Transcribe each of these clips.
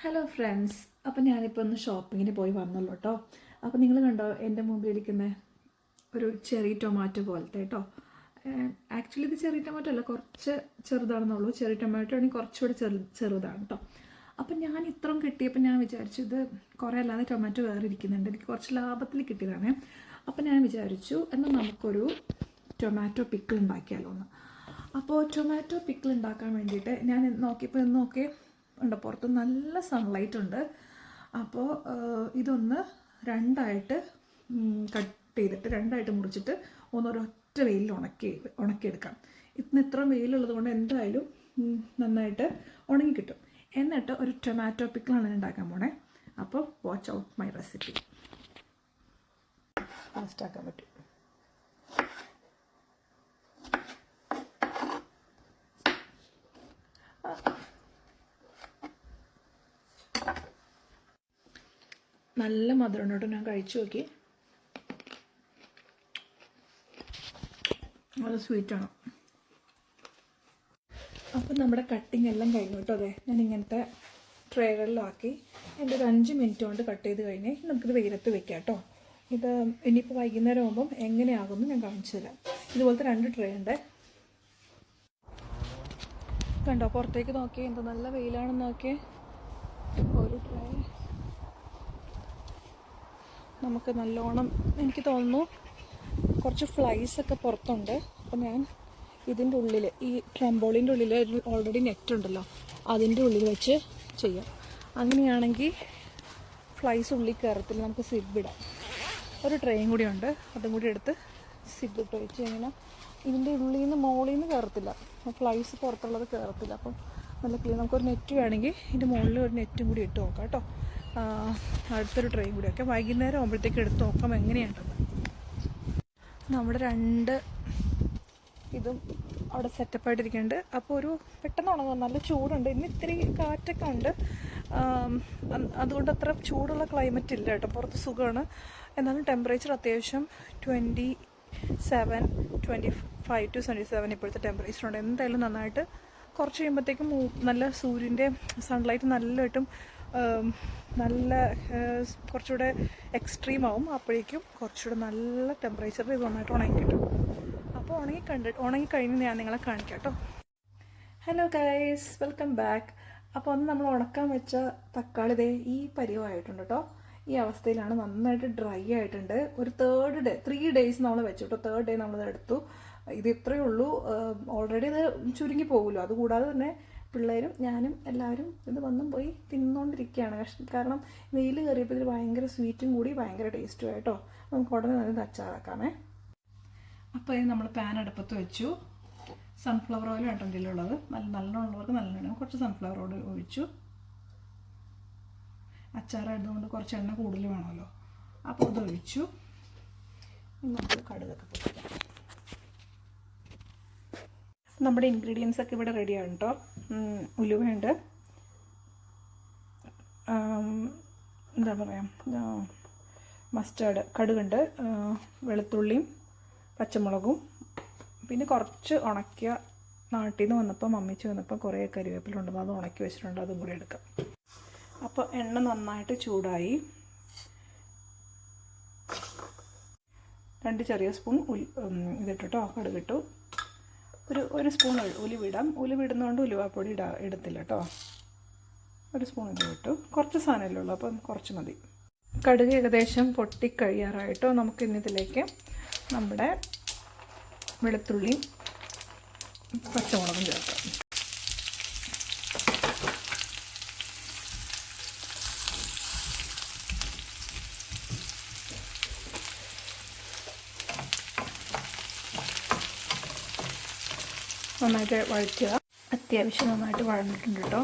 Hello friends, അപ്പോൾ ഞാനിപ്പോൾ ഒന്ന് ഷോപ്പിങ്ങിന് പോയി വന്നല്ലോ കേട്ടോ. അപ്പോൾ നിങ്ങൾ കണ്ടോ എൻ്റെ മുമ്പിൽ ഇരിക്കുന്ന ഒരു ചെറി ടൊമാറ്റോ പോലത്തെ കേട്ടോ. ആക്ച്വലി ഇത് ചെറി ടൊമാറ്റോ അല്ല, കുറച്ച് ചെറുതാണെന്നുള്ളൂ. ചെറി ടൊമാറ്റോ ആണെങ്കിൽ കുറച്ചുകൂടെ ചെറുതാണ് കേട്ടോ. അപ്പം ഞാൻ ഇത്രയും കിട്ടിയപ്പോൾ ഞാൻ വിചാരിച്ചു ഇത് കുറേ അല്ലാതെ ടൊമാറ്റോ വേറെ ഇരിക്കുന്നുണ്ട്, എനിക്ക് കുറച്ച് ലാഭത്തിൽ കിട്ടിയതാണ്. അപ്പം ഞാൻ വിചാരിച്ചു എന്നാൽ നമുക്കൊരു ടൊമാറ്റോ പിക്കിൾ ഉണ്ടാക്കിയാലോ എന്ന്. അപ്പോൾ ടൊമാറ്റോ പിക്കിൾ ഉണ്ടാക്കാൻ വേണ്ടിയിട്ട് ഞാൻ നോക്കിയപ്പോൾ ഉണ്ട്, പുറത്ത് നല്ല സൺലൈറ്റ് ഉണ്ട്. അപ്പോൾ ഇതൊന്ന് രണ്ടായിട്ട് കട്ട് ചെയ്തിട്ട് രണ്ടായിട്ട് മുറിച്ചിട്ട് ഒരൊറ്റ വെയിലിൽ ഉണക്കിയെടുക്കാം. ഇത്രയും വെയിലുള്ളത് കൊണ്ട് എന്തായാലും നന്നായിട്ട് ഉണങ്ങി കിട്ടും. എന്നിട്ട് ഒരു ടൊമാറ്റോ പിക്കിളാണ് ഉണ്ടാക്കാൻ പോണേ. അപ്പോൾ വാച്ച് ഔട്ട് മൈ റെസിപ്പി. ഫാസ്റ്റാക്കാൻ പറ്റും. നല്ല മധുരം കേട്ടോ, ഞാൻ കഴിച്ചു നോക്കി, നല്ല സ്വീറ്റാണ്. അപ്പം നമ്മുടെ കട്ടിങ് എല്ലാം കഴിഞ്ഞു കേട്ടോ. അതെ, ഞാൻ ഇങ്ങനത്തെ ട്രേകളിലാക്കി എൻ്റെ ഒരു 5 മിനിറ്റ് കൊണ്ട് കട്ട് ചെയ്ത് കഴിഞ്ഞ് നമുക്കിത് വെയിലത്ത് വെക്കാം കേട്ടോ. ഇത് ഇനിയിപ്പോൾ വൈകുന്നേരം ആകുമ്പം എങ്ങനെയാകുമെന്ന് ഞാൻ കാണിച്ചു തരാം. ഇതുപോലത്തെ 2 ട്രേ ഉണ്ട് കണ്ടോ. പുറത്തേക്ക് നോക്കിയേ, എന്താ നല്ല വെയിലാണെന്ന് നോക്കിയേ. ഒരു ട്രേ നമുക്ക് നല്ലോണം, എനിക്ക് തോന്നുന്നു കുറച്ച് ഫ്ലൈസൊക്കെ പുറത്തുണ്ട്. അപ്പോൾ ഞാൻ ഇതിൻ്റെ ഉള്ളിൽ, ഈ ട്രംബോളിൻ്റെ ഉള്ളിൽ ഓൾറെഡി നെറ്റ് ഉണ്ടല്ലോ, അതിൻ്റെ ഉള്ളിൽ വെച്ച് ചെയ്യാം. അങ്ങനെയാണെങ്കിൽ ഫ്ലൈസ് ഉള്ളിൽ കയറത്തില്ല. നമുക്ക് സിബ് ഇടാം. ഒരു ട്രെയും കൂടി ഉണ്ട്, അതും കൂടി എടുത്ത് സിബ് ഇട്ട് വെച്ച് കഴിഞ്ഞാൽ ഇതിൻ്റെ ഉള്ളിൽ നിന്ന് മുകളിൽ നിന്ന് കയറത്തില്ല, ഫ്ലൈസ് പുറത്തുള്ളത് കയറത്തില്ല. അപ്പം നല്ല ക്ലീൻ. നമുക്കൊരു നെറ്റ് വേണമെങ്കിൽ ഇതിൻ്റെ മുകളിൽ ഒരു നെറ്റും കൂടി ഇട്ട് നോക്കാം കേട്ടോ. അടുത്തൊരു ട്രെയും കൂടിയൊക്കെ വൈകുന്നേരം ആകുമ്പോഴത്തേക്ക് എടുത്ത് നോക്കാം എങ്ങനെയുണ്ടെന്ന്. നമ്മുടെ 2 ഇതും അവിടെ സെറ്റപ്പായിട്ടിരിക്കുന്നുണ്ട്. അപ്പോൾ ഒരു പെട്ടെന്ന് ഉണങ്ങും. നല്ല ചൂടുണ്ട്, ഇന്ന് ഇത്തിരി കാറ്റൊക്കെ ഉണ്ട്. അതുകൊണ്ട് അത്ര ചൂടുള്ള ക്ലൈമറ്റ് ഇല്ല കേട്ടോ, പുറത്ത് സുഖമാണ്. എന്നാലും ടെമ്പറേച്ചർ അത്യാവശ്യം 27, 25 to 27 ഇപ്പോഴത്തെ ടെമ്പറേച്ചറുണ്ട്. എന്തായാലും നന്നായിട്ട് കുറച്ച് കഴിയുമ്പോഴത്തേക്കും നല്ല സൂര്യൻ്റെ സൺലൈറ്റ് നല്ലതായിട്ടും നല്ല കുറച്ചുകൂടെ എക്സ്ട്രീം ആവും. അപ്പോഴേക്കും കുറച്ചുകൂടെ നല്ല ടെമ്പറേച്ചറിൽ ഇത് നന്നായിട്ട് ഉണങ്ങി കിട്ടും. അപ്പോൾ ഉണങ്ങിക്കഴിഞ്ഞ് ഞാൻ നിങ്ങളെ കാണിക്കാം കേട്ടോ. Hello guys, welcome back. അപ്പോൾ ഒന്ന് നമ്മൾ ഉണക്കാൻ വെച്ച തക്കാളി ദേ ഈ പരിവായിട്ടുണ്ട് കേട്ടോ. ഈ അവസ്ഥയിലാണ്, നന്നായിട്ട് ഡ്രൈ ആയിട്ടുണ്ട്. ഒരു 3 days നമ്മൾ വെച്ചു കേട്ടോ. 3rd day നമ്മളിത് എടുത്തു. ഇത് ഇത്രയേ ഉള്ളൂ. ഓൾറെഡി ഇത് ചുരുങ്ങി പോകുമല്ലോ. അതുകൂടാതെ തന്നെ പിള്ളേരും ഞാനും എല്ലാവരും ഇത് വന്നും പോയി തിന്നുകൊണ്ടിരിക്കുകയാണ്. കാരണം വെയിൽ കയറിയപ്പോൾ ഇതിൽ ഭയങ്കര സ്വീറ്റും കൂടി ഭയങ്കര ടേസ്റ്റും ആയിട്ടോ. നമുക്ക് ഉടനെ തന്നെ അച്ചാറാക്കാമേ. അപ്പോൾ ഇത് നമ്മൾ പാൻ അടുപ്പത്ത് വെച്ചു. സൺഫ്ലവർ ഓയിൽ ആണ് ഇതിലുള്ളത്. നല്ലോണമുള്ളവർക്ക് നല്ലോണം കുറച്ച് സൺഫ്ലവർ ഓയിൽ ഒഴിച്ചു. അച്ചാറായതുകൊണ്ട് കുറച്ച് എണ്ണ കൂടുതൽ വേണമല്ലോ, അപ്പോൾ ഇത് ഒഴിച്ചു. നമുക്ക് കടുകൊക്കെ പൊട്ടിക്കാം. നമ്മുടെ ഇൻഗ്രീഡിയൻസ് ഒക്കെ ഇവിടെ റെഡിയാണ് കേട്ടോ. ഉലുവയുണ്ട്, എന്താ പറയുക, മസ്റ്റാർഡ്, കടുകുണ്ട്, വെളുത്തുള്ളിയും പച്ചമുളകും, പിന്നെ കുറച്ച് ഉണക്കിയ നാട്ടിൽ നിന്ന് വന്നപ്പോൾ മമ്മിച്ച് വന്നപ്പോൾ കുറേ കരിവേപ്പിലുണ്ടെന്ന് അത് ഉണക്കി വെച്ചിട്ടുണ്ട്, അതും കൂടി എടുക്കാം. അപ്പോൾ എണ്ണ നന്നായിട്ട് ചൂടായി. 2 ചെറിയ സ്പൂൺ ഇതിട്ടിട്ടോ, കടുകിട്ടു. ഒരു സ്പൂൺ ഉലുവിടാം. ഉലുവിടുന്നതുകൊണ്ട് ഉലുവാപ്പൊടി ഇടത്തില്ല കേട്ടോ. 1 സ്പൂൺ ഇത് ഇട്ടു. കുറച്ച് സാധനമല്ലേ ഉള്ളൂ, അപ്പം കുറച്ച് മതി. കടുക് ഏകദേശം പൊട്ടിക്കഴിയാറായിട്ടോ. നമുക്ക് ഇന്നിതിലേക്ക് നമ്മുടെ വെളുത്തുള്ളിയും പച്ചമുളകും ചേർക്കാം. നന്നായിട്ട് വഴറ്റുക. അത്യാവശ്യം നന്നായിട്ട് വഴന്നിട്ടുണ്ട് കേട്ടോ.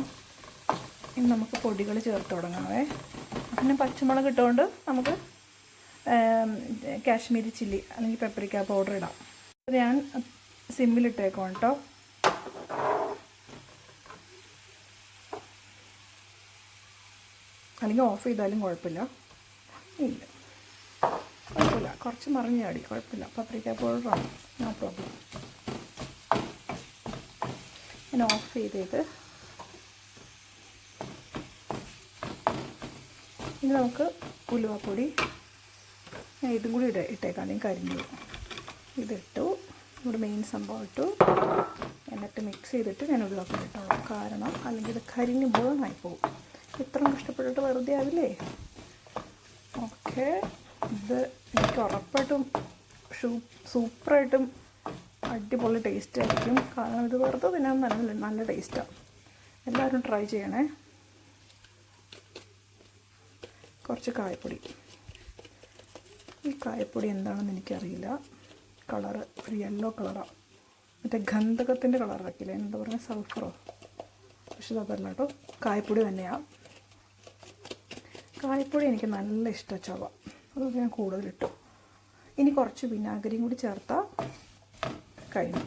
ഇനി നമുക്ക് പൊടികൾ ചേർത്ത് തുടങ്ങണമേ. പിന്നെ പച്ചമുളക് ഇട്ടുകൊണ്ട് നമുക്ക് കാശ്മീരി ചില്ലി അല്ലെങ്കിൽ പെപ്പറിക്ക പൗഡർ ഇടാം. അത് ഞാൻ സിമ്മിലിട്ടേക്കാം കേട്ടോ. അല്ലെങ്കിൽ ഓഫ് ചെയ്താലും കുഴപ്പമില്ല. ഇല്ല, കുഴപ്പമില്ല, കുറച്ച് മറിഞ്ഞ് ചാടി, കുഴപ്പമില്ല. പെപ്പറിക്ക പൗഡറാണ്, നോ പ്രോബ്ലം. ഞാൻ ഓഫ് ചെയ്തത് ഇനി നമുക്ക് ഉലുവാപ്പൊടി ഞാൻ ഇതും കൂടി ഇട്ടേക്കാം, അല്ലെങ്കിൽ കരിഞ്ഞു. ഇതിട്ടു, നമ്മുടെ മെയിൻ സംഭവം ഇട്ടു, എന്നിട്ട് മിക്സ് ചെയ്തിട്ട് ഞാൻ ഉലുവാപ്പൊടി ഇട്ടോളൂ. കാരണം അല്ലെങ്കിൽ ഇത് കരിഞ്ഞ് ബേണായി പോകും. ഇത്രയും കഷ്ടപ്പെട്ടിട്ട് വെറുതെ ആവില്ലേ. ഓക്കെ, ഇത് എനിക്ക് ഉറപ്പായിട്ടും സൂപ്പറായിട്ടും അടിപൊളി ടേസ്റ്റ് ആയിരിക്കും. കാരണം ഇത് വെറുതെ തിന്നാൻ നല്ല ടേസ്റ്റാണ്. എല്ലാവരും ട്രൈ ചെയ്യണേ. കുറച്ച് കായപ്പൊടി. ഈ കായപ്പൊടി എന്താണെന്ന് എനിക്കറിയില്ല. കളറ് ഒരു യെല്ലോ കളറാണ്. മറ്റേ ഗന്ധകത്തിൻ്റെ കളറാക്കില്ലേ, എന്താ പറയുക, സൾഫറോ, പക്ഷെ അതല്ല കേട്ടോ, കായപ്പൊടി തന്നെയാണ്. കായപ്പൊടി എനിക്ക് നല്ല ഇഷ്ടമാണ് ചവ, അതൊക്കെ ഞാൻ കൂടുതലിട്ടു. ഇനി കുറച്ച് വിനാഗിരിയും കൂടി ചേർത്താൽ കഴിഞ്ഞു.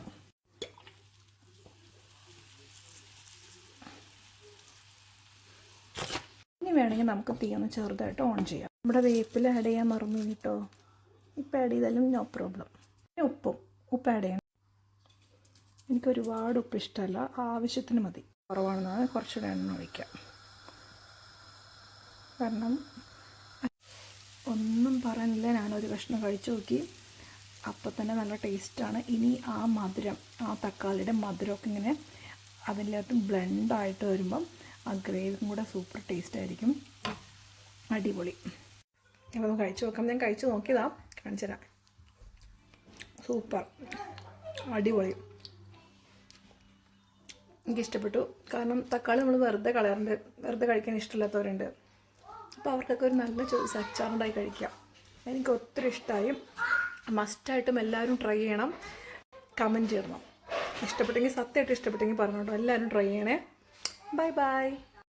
ഇനി വേണമെങ്കിൽ നമുക്ക് തീ ഒന്ന് ചെറുതായിട്ട് ഓൺ ചെയ്യാം. നമ്മുടെ വേപ്പില ആഡ് ചെയ്യാൻ മറന്നു കേട്ടോ. ഇപ്പം ആഡ് ചെയ്താലും നോ പ്രോബ്ലം. പിന്നെ ഉപ്പ് ആഡ് ചെയ്യണം. എനിക്ക് ഒരുപാട് ഉപ്പ് ഇഷ്ടമല്ല, ആവശ്യത്തിന് മതി. കുറവാണെന്നാണ് കുറച്ചുകൂടെ എണ്ണ ഒഴിക്കാം. കാരണം ഒന്നും പറയാനില്ല, ഞാനൊരു കഷ്ണം കഴിച്ചു നോക്കി, അപ്പം തന്നെ നല്ല ടേസ്റ്റാണ്. ഇനി ആ മധുരം, ആ തക്കാളിയുടെ മധുരമൊക്കെ ഇങ്ങനെ അതിനകത്ത് ബ്ലെൻഡായിട്ട് വരുമ്പം ആ ഗ്രേവിയും കൂടെ സൂപ്പർ ടേസ്റ്റ് ആയിരിക്കും. അടിപൊളി. അപ്പോൾ നമുക്ക് കഴിച്ചു നോക്കാം. ഞാൻ കഴിച്ച് നോക്കിയതാ, കാണിച്ചു തരാം. സൂപ്പർ, അടിപൊളി. എനിക്കിഷ്ടപ്പെട്ടു. കാരണം തക്കാളി നമ്മൾ വെറുതെ കളയാറുണ്ട്, വെറുതെ കഴിക്കാൻ ഇഷ്ടമില്ലാത്തവരുണ്ട്. അപ്പോൾ അവർക്കൊക്കെ ഒരു നല്ല ചോയ്സ് അച്ചാറുണ്ടായി കഴിക്കാം. എനിക്ക് ഒത്തിരി ഇഷ്ടമായി. മസ്റ്റായിട്ടും എല്ലാവരും ട്രൈ ചെയ്യണം, കമൻറ്റ് ചെയ്യണം. ഇഷ്ടപ്പെട്ടെങ്കിൽ, സത്യമായിട്ട് ഇഷ്ടപ്പെട്ടെങ്കിൽ പറഞ്ഞോട്ടോ, എല്ലാവരും ട്രൈ ചെയ്യണേ. Bye bye.